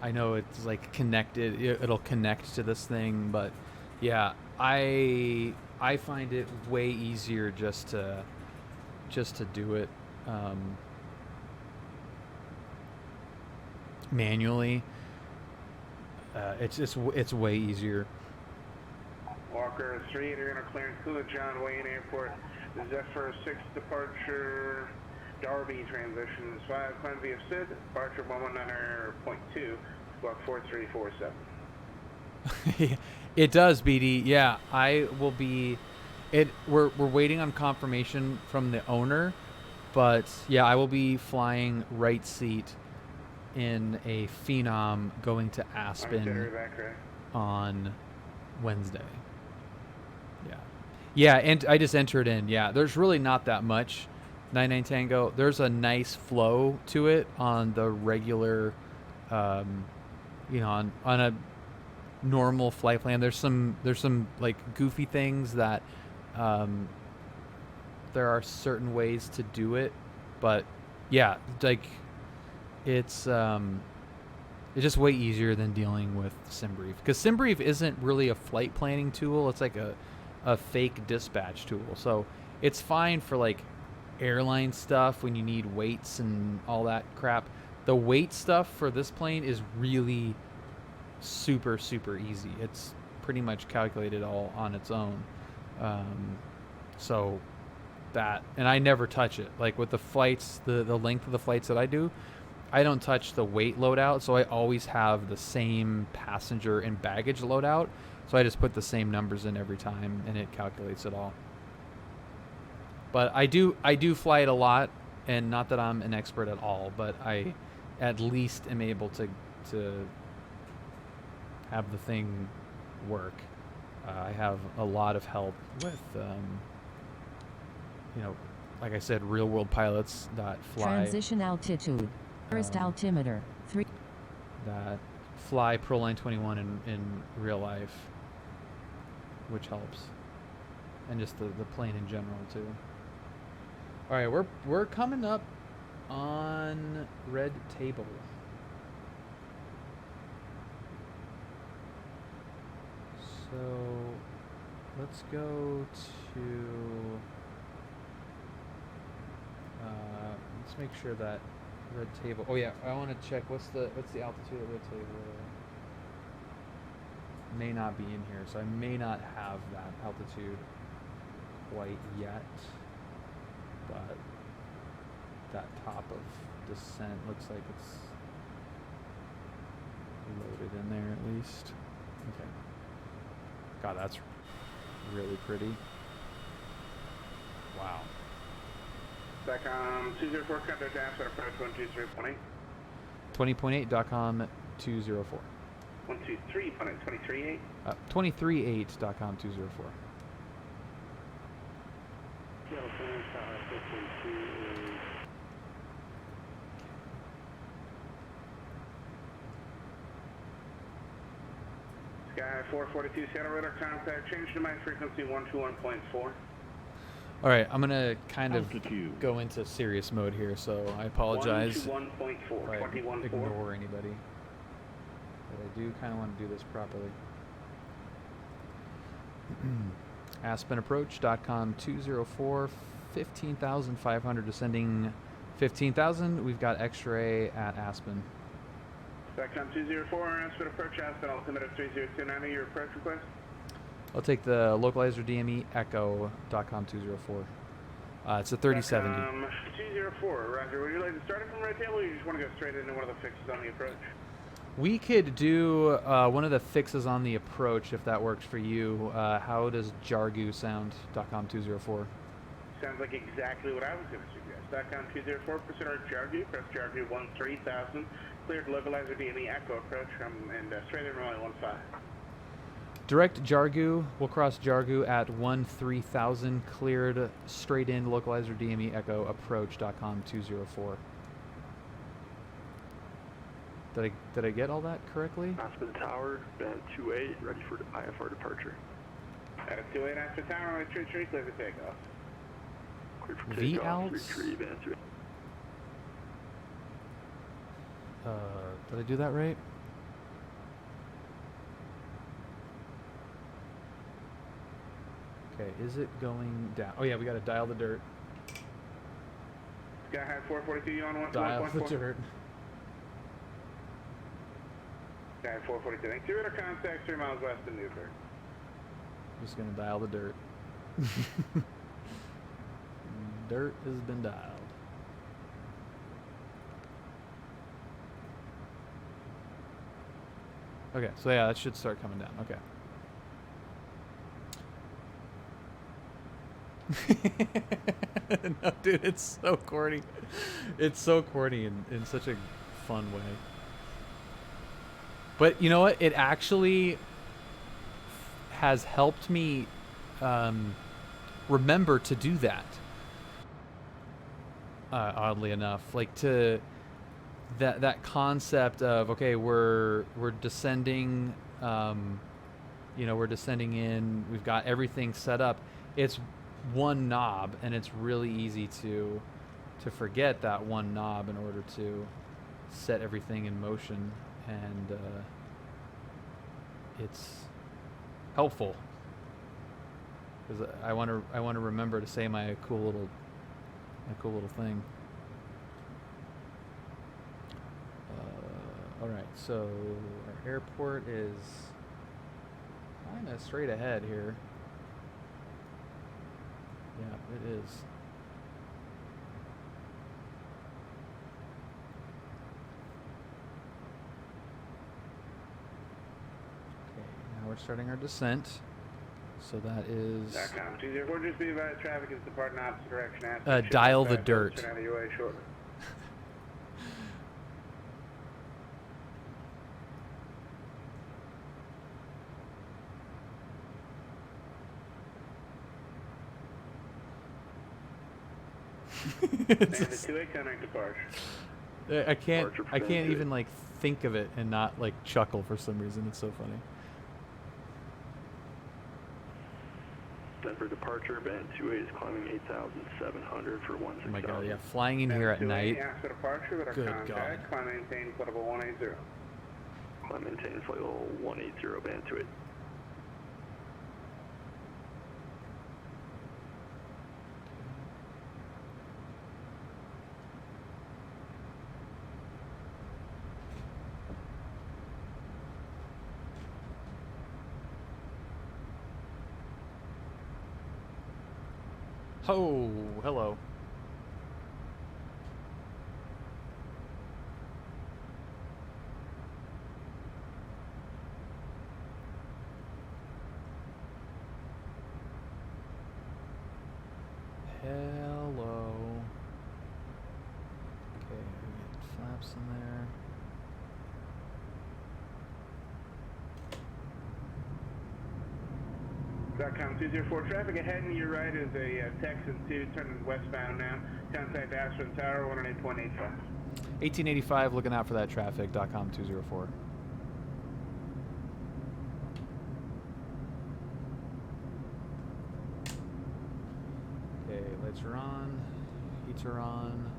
I know it's like connected, it'll connect to this thing, but yeah, I find it way easier just to do it manually. It's way easier. Walker 3, you're going to clearance to John Wayne Airport. Zephyr 6 departure, Darby transitions 5, climb via Sid, departure 119.2, squawk 4347. It does, BD. Yeah, I will be. We're waiting on confirmation from the owner, but yeah, I will be flying right seat in a Phenom going to Aspen on Wednesday. Yeah, and I just entered in. Yeah, there's really not that much. 99 Tango. There's a nice flow to it on the regular, on a normal flight plan. There's some like goofy things that there are certain ways to do it, but yeah, like it's just way easier than dealing with Simbrief, because Simbrief isn't really a flight planning tool. It's like a fake dispatch tool, so it's fine for like airline stuff when you need weights and all that crap. The weight stuff for this plane is really super easy. It's pretty much calculated all on its own. So that, and I never touch it. Like with the flights, the length of the flights that I do, I don't touch the weight loadout, so I always have the same passenger and baggage loadout. So I just put the same numbers in every time, and it calculates it all. But I do fly it a lot, and not that I'm an expert at all, but I at least am able to have the thing work. I have a lot of help with, you know, like I said, real world pilots that fly. Transition altitude. First altimeter. 3. That fly Proline 21 in real life, which helps. And just the plane in general too. All right, we're coming up on red table. So let's go to let's make sure that red table. Oh yeah, I want to check what's the altitude of red table. May not be in here, so I may not have that altitude quite yet. But that top of descent looks like it's loaded in there at least. Okay. God, that's really pretty. Wow. SATCOM 204, contact Aspen, approach 123.8. 20.8.com 204. 123.8, 23.8. 23.8.com 204. Sky 442, Seattle radar contact, change to my frequency 121.4. All right, I'm gonna kind of go into serious mode here, so I apologize 121.4, if I 21.4. ignore anybody. But I do kind of want to do this properly. AspenApproach.com 204, 15,500 descending 15,000. We've got X-ray at Aspen. SATCOM 204, Aspen approach, Aspen altimeter 3029, your approach request. I'll take the localizer DME Echo.com 204. It's a 3070. 204, Roger. Would you like to start it from red table, or you just want to go straight into one of the fixes on the approach? We could do one of the fixes on the approach if that works for you. How does Jargu sound.com 204? Sounds like exactly what I was going to suggest. SATCOM 204, proceed our Jargu, press Jargu 13,000, cleared localizer DME Echo approach, and straight in runway 15. Direct Jargu, we'll cross Jargu at 13,000, cleared straight in localizer DME Echo approach.com 204. Did I get all that correctly? Aspen Tower, band 28, ready for IFR departure. At 28 Aspen Tower, retreat, clear for takeoff. Clear for takeoff, V-outs? retreat, band 28. Did I do that right? Okay, is it going down? Oh yeah, we gotta dial the dirt. Sky High 442, you on 1.4? Dial the dirt. Sky 442, thank you. Radar contact 3 miles west of Newburgh. Just gonna dial the dirt. Dirt has been dialed. Okay, so yeah, that should start coming down. Okay. No, dude, it's so corny. It's so corny in such a fun way. But you know what? It actually has helped me remember to do that. Oddly enough, like to that concept of, okay, we're descending, you know, we're descending in. We've got everything set up. It's one knob, and it's really easy to forget that one knob in order to set everything in motion, and it's helpful because I want to remember to say my cool little thing. All right, so our airport is kind of straight ahead here. Yeah, it is. Okay, now we're starting our descent. So that is .com 204, just be advised traffic is departing opposite direction. dial the dirt. Turn out of your way shortly. It's And the 2-8 connect departure. I can't even like think of it and not like chuckle for some reason. It's so funny. Denver departure, band 28 is climbing 8,700 for 16,000. Oh my god, yeah, flying in here at night. After departure with our Good contact, climb maintain flight level 180. Climb maintain flight level 180, band 28. Oh, hello. Hello. Okay, we get flaps in there. .com 204 traffic ahead and your right is a Texan 2 turning westbound now. Contact Aspen Tower 108.85. 1885, looking out for that traffic. .com 204. Okay, lights are on. Heats are on.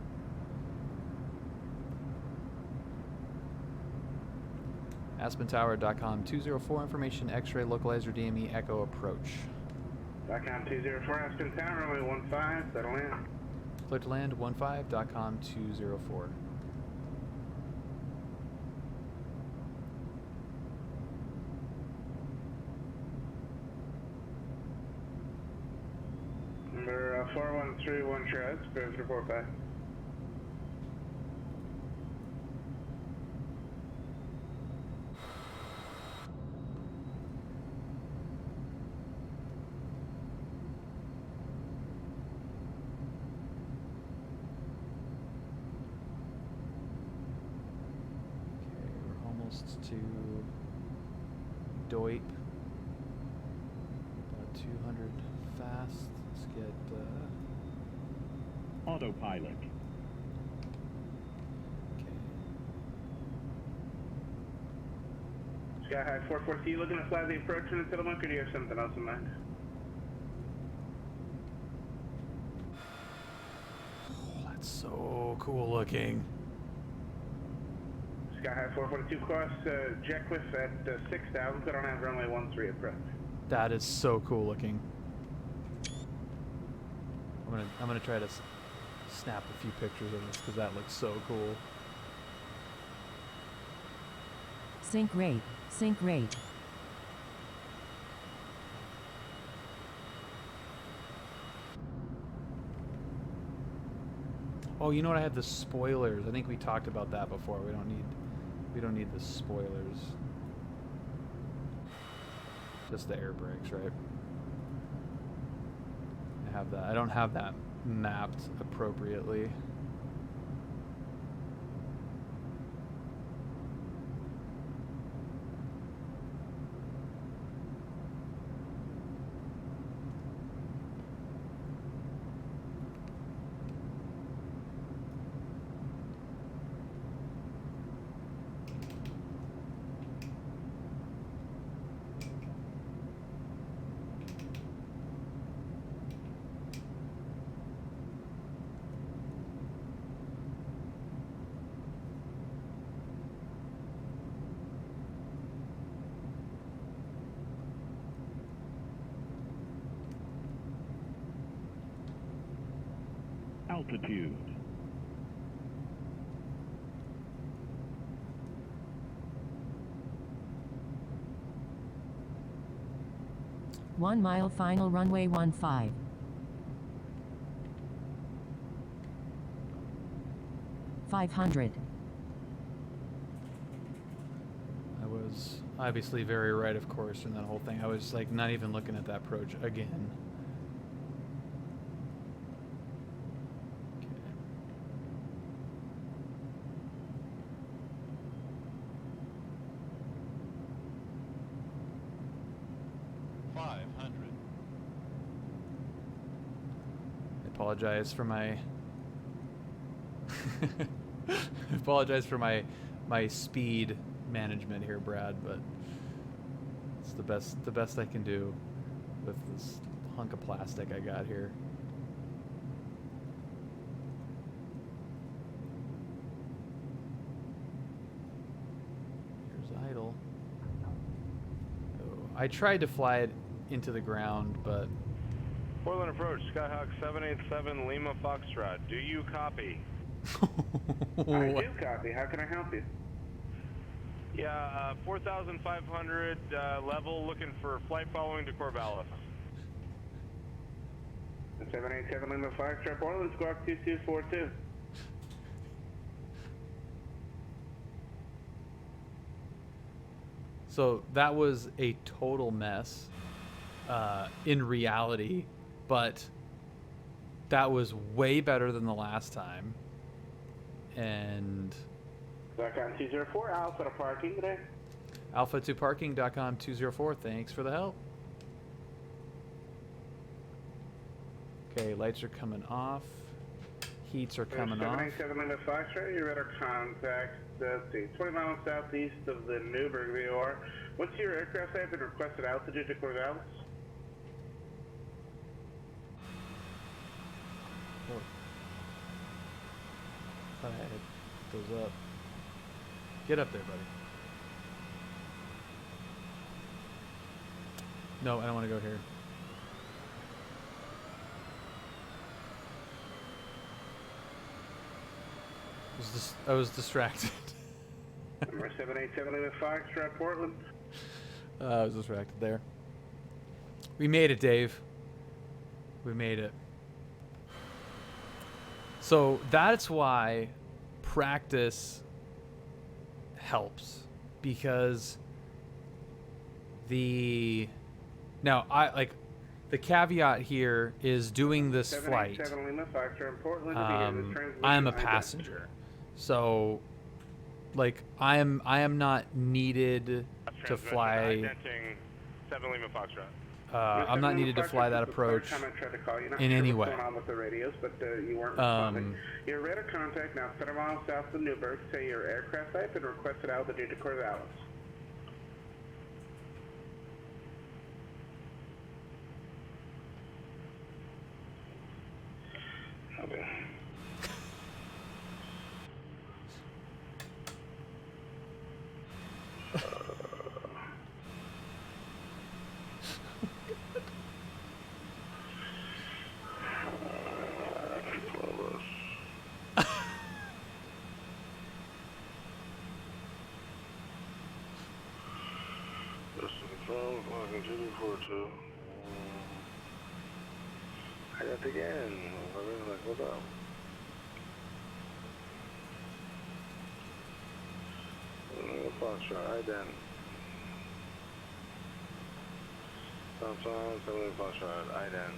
Aspen Tower. .com 204 information. X-ray localizer DME echo approach. .com 204 Aspen Tower runway 15. That'll land. Clear to land 15. .com 204. Number 4131 Shreds, bears report back. To Doip, about 200 fast. Let's get autopilot. Okay. Sky High 440, you looking to fly the approach in the Tillamook, or do you have something else in mind? Oh, that's so cool looking. Sky High 442 cross Jetcliff at 6,000, put on have runway 13 approach. That is so cool looking. I'm gonna try to snap a few pictures of this because that looks so cool. Sync rate. Sync rate. Oh, you know what? I had the spoilers. I think we talked about that before. We don't need the spoilers. Just the air brakes, right? I have that. I don't have that mapped appropriately. Altitude. One mile final runway 15. 500. I was obviously very right, of course, in that whole thing. I was like not even looking at that approach again. Apologize for my apologize for my speed management here, Brad, but it's the best I can do with this hunk of plastic I got here. Here's idle. Oh, I tried to fly it into the ground, but Portland approach, Skyhawk 787 Lima Foxtrot. Do you copy? I do copy. How can I help you? Yeah, 4,500 level, looking for flight following to Corvallis. 787 Lima Foxtrot, Portland, Squawk 2242. So that was a total mess in reality, but that was way better than the last time. And .com 204, Alpha to parking today. Alpha to parking.com 204, thanks for the help. Okay, lights are coming off. Heats are coming off. 787 Lima Foxtrot, your radar contact, let's see, 20 miles southeast of the Newburgh VOR. What's your aircraft type and requested altitude to Corvallis? Oh. Thought I had those up. Get up there, buddy. No, I don't want to go here. I was distracted. Number 787 Lima Foxtrot, Portland. I was distracted there. We made it, Dave. We made it. So that's why practice helps, because the caveat here is doing this flight. I am a passenger, so like I am not needed to fly. 7 Lima Foxtrot. I'm not needed to fly that approach in any way. Your radar contact now 7 miles south of Newburgh. Say your aircraft type and requested altitude to Corvallis. Okay. I got again. What's up? Foxtrot, ident. Samsung, 7 Foxtrot, ident.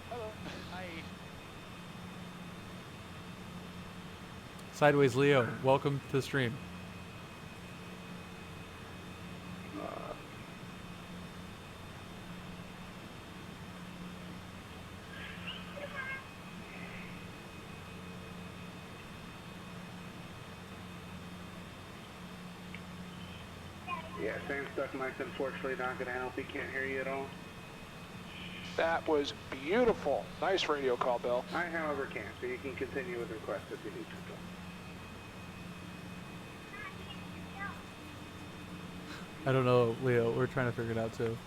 Hello. Hi. Sideways Leo, welcome to the stream. Yeah, same stuff, Mike's unfortunately not going to help. He can't hear you at all. That was beautiful. Nice radio call, Bill. I, however, can, so you can continue with requests if you need to. I don't know, Leo. We're trying to figure it out too.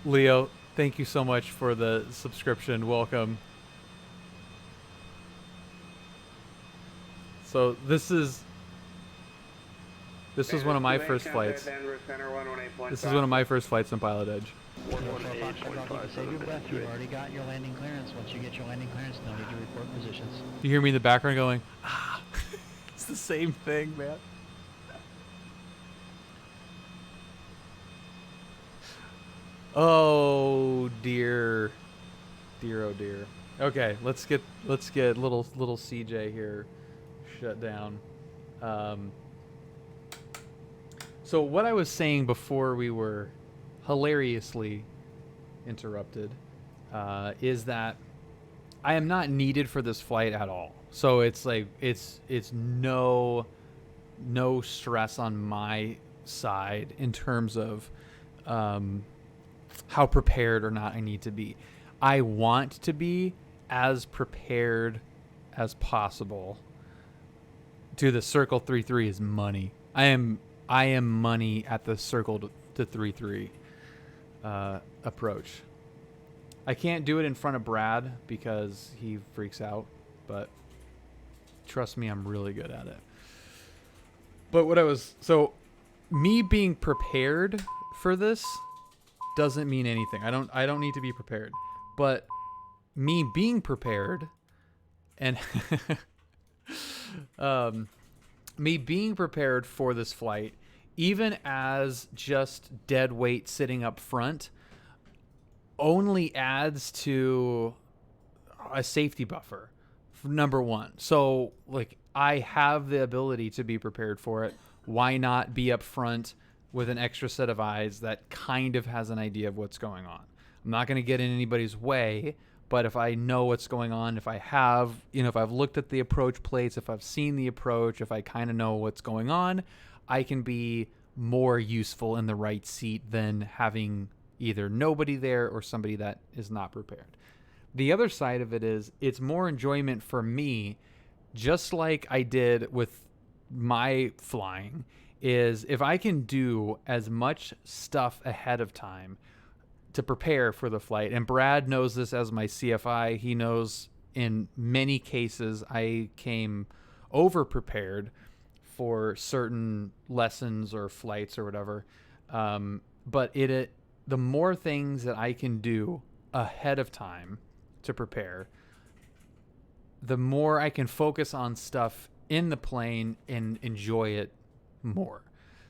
Leo, thank you so much for the subscription. Welcome. So this is one of my first flights. This is one of my first flights on PilotEdge. You've already got your landing clearance. Once you get your landing clearance, no need to report positions. You hear me in the background going, ah, it's the same thing, man. Oh dear, dear, oh dear. Okay, let's get little CJ here shut down. So what I was saying before we were hilariously interrupted is that I am not needed for this flight at all. So it's like it's no stress on my side in terms of how prepared or not I need to be. I want to be as prepared as possible. To the Circle 3-3 is money. I am money at the Circle to 3-3 approach. I can't do it in front of Brad because he freaks out, but trust me, I'm really good at it. But me being prepared for this doesn't mean anything. I don't need to be prepared. But me being prepared and me being prepared for this flight, even as just dead weight sitting up front, only adds to a safety buffer, number one. So, like, I have the ability to be prepared for it. Why not be up front with an extra set of eyes that kind of has an idea of what's going on? I'm not going to get in anybody's way, but if I know what's going on, if I have, if I've looked at the approach plates, if I've seen the approach, if I kind of know what's going on, I can be more useful in the right seat than having either nobody there or somebody that is not prepared. The other side of it is it's more enjoyment for me, just like I did with my flying, is if I can do as much stuff ahead of time to prepare for the flight. And Brad knows this as my CFI. He knows in many cases I came over prepared for certain lessons or flights or whatever. But the more things that I can do ahead of time to prepare, the more I can focus on stuff in the plane and enjoy it more.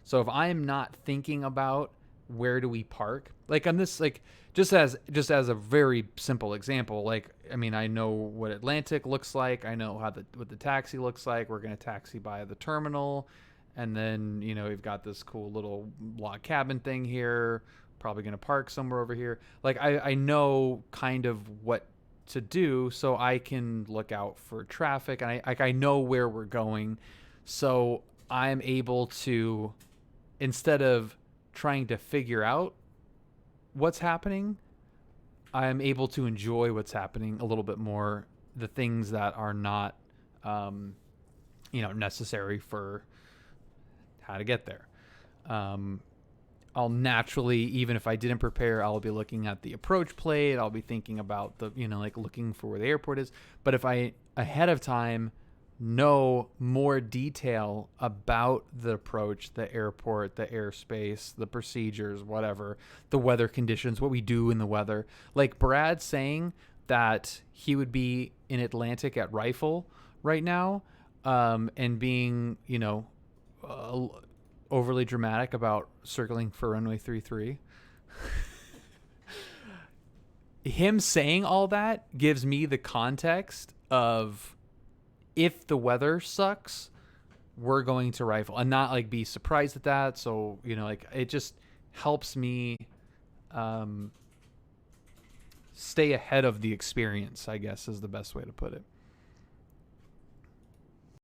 So if I'm not thinking about where do we park, like on this, like just as a very simple example, like, I mean, I know what Atlantic looks like. I know what the taxi looks like. We're going to taxi by the terminal. And then, we've got this cool little log cabin thing here. Probably going to park somewhere over here. Like I know kind of what to do so I can look out for traffic, and I know where we're going. So I'm able to, instead of trying to figure out what's happening, I'm able to enjoy what's happening a little bit more, the things that are not necessary for how to get there. I'll naturally, even if I didn't prepare, I'll be looking at the approach plate. I'll be thinking about the, like looking for where the airport is. But if I ahead of time know more detail about the approach, the airport, the airspace, the procedures, whatever, the weather conditions, what we do in the weather, like Brad saying that he would be in Atlantic at Rifle right now, and being, overly dramatic about circling for runway 33. Him saying all that gives me the context of, if the weather sucks, we're going to Rifle, and not like be surprised at that. So, it just helps me stay ahead of the experience, I guess is the best way to put it.